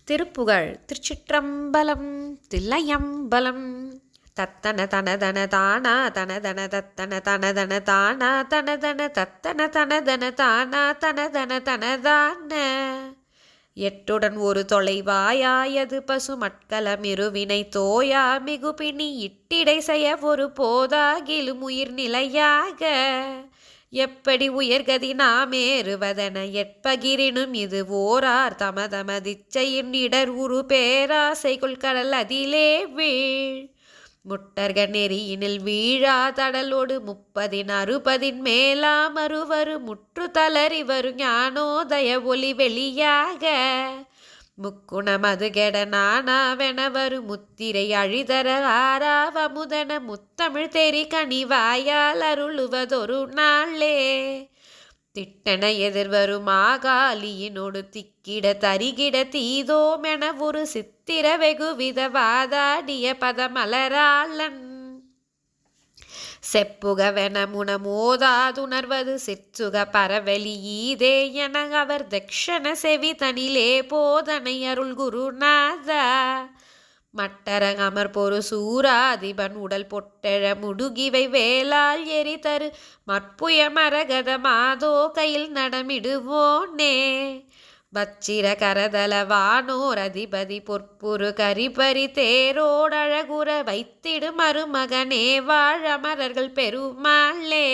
திருப்புகழ். திருச்சிற்றம்பலம். தில்லையம்பலம். தத்தன தனதன தானா தனதன தத்தன தனதன தானா தனதன தத்தன தனதன தானா தனதன தனதான. எட்டுடன் ஒரு தொலைவாயாயது பசு மட்கலம் இருவினை தோயா மிகுபிணி இட்டிடை செய்ய ஒரு போதாகிலும் உயிர் நிலையாக. எப்படி உயர்கதி நாமேறுவதென எட்பகிரினும் இது ஓரார் தமதமதிச்சையின் இடர் உரு பேராசைக்குள் கடல் அதிலே வீழ். முட்டர்க நெறியினில் வீழா தடலோடு 30 மேலா மறுவரு முற்று தளறி வரும் ஞானோதய ஒளி வெளியாக. முக்குணமது கெட நானாவெனவரு முத்திரை அழிதர ஆராவமுதன முத்தமிழ் தெரி கனிவாயால் அருளுவதொரு நாளே. திட்டன எதிர்வரும் ஆகாலியினோடு திக்கிட தரிகிட தீதோமென ஒரு சித்திர வெகுவித வாதாடிய பதமலராளன். செப்புகவென முனமோதாதுணர்வது சிற்சுக பரவலி ஈதே என அவர் தக்ஷண செவி தனிலே போதனை அருள் குருநாதா. மட்டரங் அமர் பொரு சூராதிபன் உடல் பொட்டெழ முடுகிவை வேளால் எரிதரு மற்புய மரகத மாதோ கையில் நடமிடுவோனே. வச்சிர கரதல வானோர் அதிபதி பொற்புரு கரிபரி தேரோடழகுற வைத்திடு மருமகனே வாழமரர்கள் பெருமாளே.